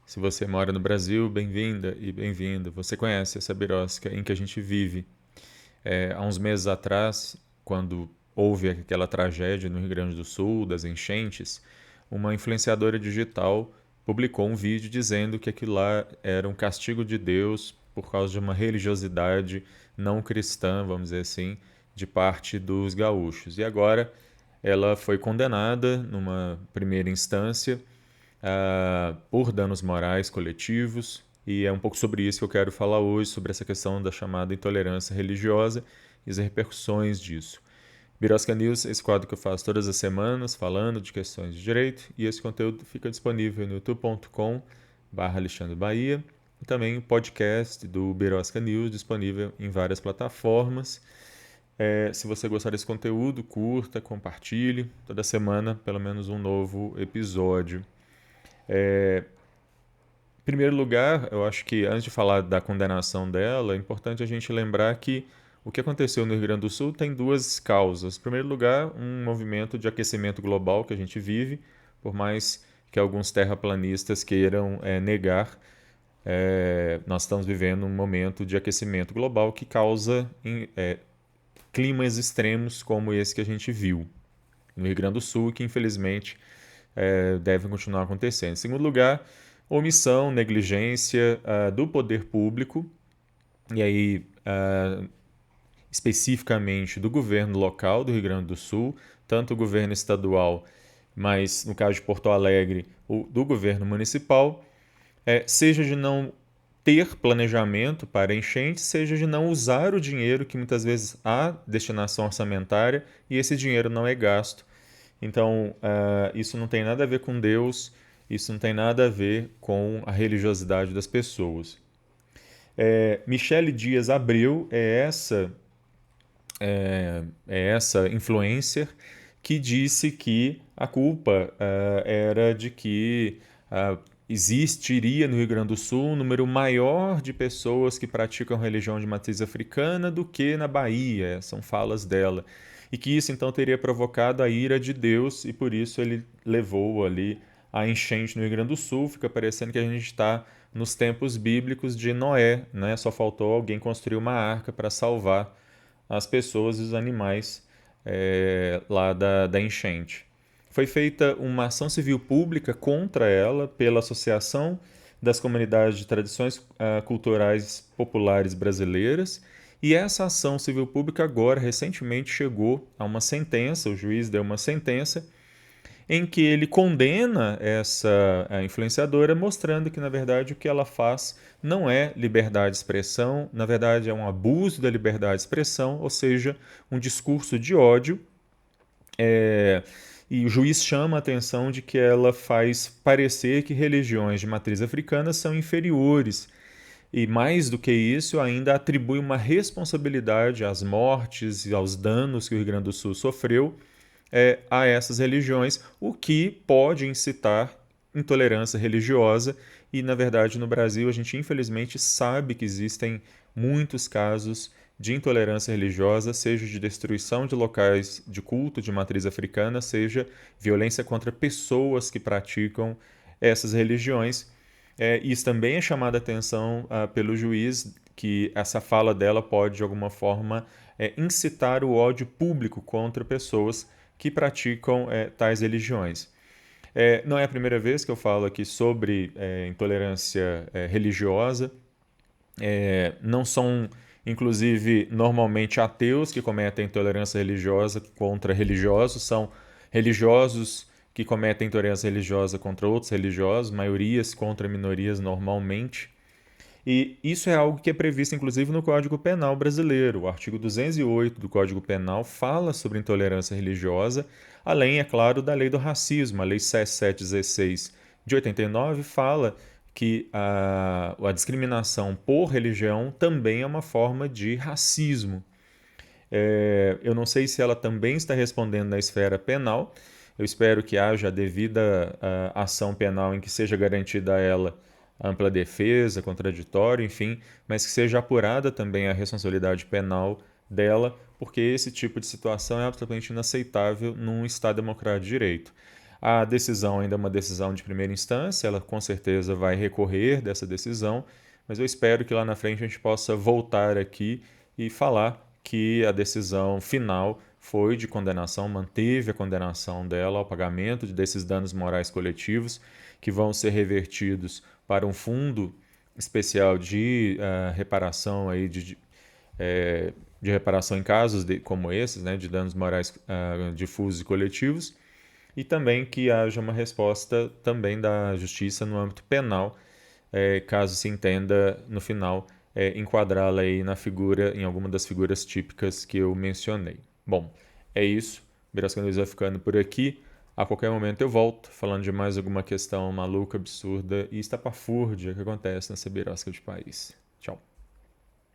Se você mora no Brasil, bem-vinda e bem-vindo. Você conhece essa birosca em que a gente vive. Há uns meses atrás, quando houve aquela tragédia no Rio Grande do Sul, das enchentes, uma influenciadora digital publicou um vídeo dizendo que aquilo lá era um castigo de Deus por causa de uma religiosidade não cristã, vamos dizer assim, de parte dos gaúchos. E agora ela foi condenada numa primeira instância por danos morais coletivos, e é um pouco sobre isso que eu quero falar hoje, sobre essa questão da chamada intolerância religiosa e as repercussões disso. Birosca News, esse quadro que eu faço todas as semanas, falando de questões de direito, e esse conteúdo fica disponível no youtube.com/Alexandre Bahia, e também o podcast do Birosca News, disponível em várias plataformas. Se você gostar desse conteúdo, curta, compartilhe. Toda semana, pelo menos um novo episódio. Em primeiro lugar, eu acho que antes de falar da condenação dela, é importante a gente lembrar que o que aconteceu no Rio Grande do Sul tem duas causas. Em primeiro lugar, um movimento de aquecimento global que a gente vive, por mais que alguns terraplanistas queiram negar, nós estamos vivendo um momento de aquecimento global que causa climas extremos como esse que a gente viu no Rio Grande do Sul, que infelizmente devem continuar acontecendo. Em segundo lugar, omissão, negligência do poder público, e aí especificamente do governo local do Rio Grande do Sul, tanto o governo estadual, mas no caso de Porto Alegre, do governo municipal, seja de não ter planejamento para enchente, seja de não usar o dinheiro que muitas vezes há destinação orçamentária e esse dinheiro não é gasto. Então, isso não tem nada a ver com Deus, isso não tem nada a ver com a religiosidade das pessoas. Michele Dias Abreu é essa influencer que disse que a culpa era de que existiria no Rio Grande do Sul um número maior de pessoas que praticam religião de matriz africana do que na Bahia, são falas dela. E que isso então teria provocado a ira de Deus e por isso ele levou ali a enchente no Rio Grande do Sul. Fica parecendo que a gente está nos tempos bíblicos de Noé, né? Só faltou alguém construir uma arca para salvar as pessoas e os animais lá da enchente. Foi feita uma ação civil pública contra ela pela Associação das Comunidades de Tradições Culturais Populares Brasileiras, e essa ação civil pública agora recentemente chegou a uma sentença, o juiz deu uma sentença em que ele condena essa influenciadora, mostrando que, na verdade, o que ela faz não é liberdade de expressão, na verdade, é um abuso da liberdade de expressão, ou seja, um discurso de ódio. E o juiz chama a atenção de que ela faz parecer que religiões de matriz africana são inferiores. E mais do que isso, ainda atribui uma responsabilidade às mortes e aos danos que o Rio Grande do Sul sofreu a essas religiões, o que pode incitar intolerância religiosa. E, na verdade, no Brasil, a gente infelizmente sabe que existem muitos casos de intolerância religiosa, seja de destruição de locais de culto de matriz africana, seja violência contra pessoas que praticam essas religiões. Isso também é chamado a atenção pelo juiz, que essa fala dela pode, de alguma forma, incitar o ódio público contra pessoas que praticam tais religiões. Não é a primeira vez que eu falo aqui sobre intolerância religiosa. Não são, inclusive, normalmente ateus que cometem intolerância religiosa contra religiosos, são religiosos que cometem intolerância religiosa contra outros religiosos, maiorias contra minorias normalmente. E isso é algo que é previsto, inclusive, no Código Penal brasileiro. O artigo 208 do Código Penal fala sobre intolerância religiosa, além, é claro, da lei do racismo. A lei 7716 de 89 fala que a discriminação por religião também é uma forma de racismo. Eu não sei se ela também está respondendo na esfera penal. Eu espero que haja a devida ação penal em que seja garantida a ela ampla defesa, contraditório, enfim, mas que seja apurada também a responsabilidade penal dela, porque esse tipo de situação é absolutamente inaceitável num Estado democrático de direito. A decisão ainda é uma decisão de primeira instância, ela com certeza vai recorrer dessa decisão, mas eu espero que lá na frente a gente possa voltar aqui e falar que a decisão final foi de condenação, manteve a condenação dela ao pagamento desses danos morais coletivos, que vão ser revertidos para um fundo especial de reparação aí de reparação em casos como esses, né, de danos morais difusos e coletivos, e também que haja uma resposta também da justiça no âmbito penal, caso se entenda no final enquadrá-la aí na figura, em alguma das figuras típicas que eu mencionei. Bom, é isso. Birosca News vai ficando por aqui. A qualquer momento eu volto, falando de mais alguma questão maluca, absurda e estapafúrdia que acontece nessa birosca de país. Tchau.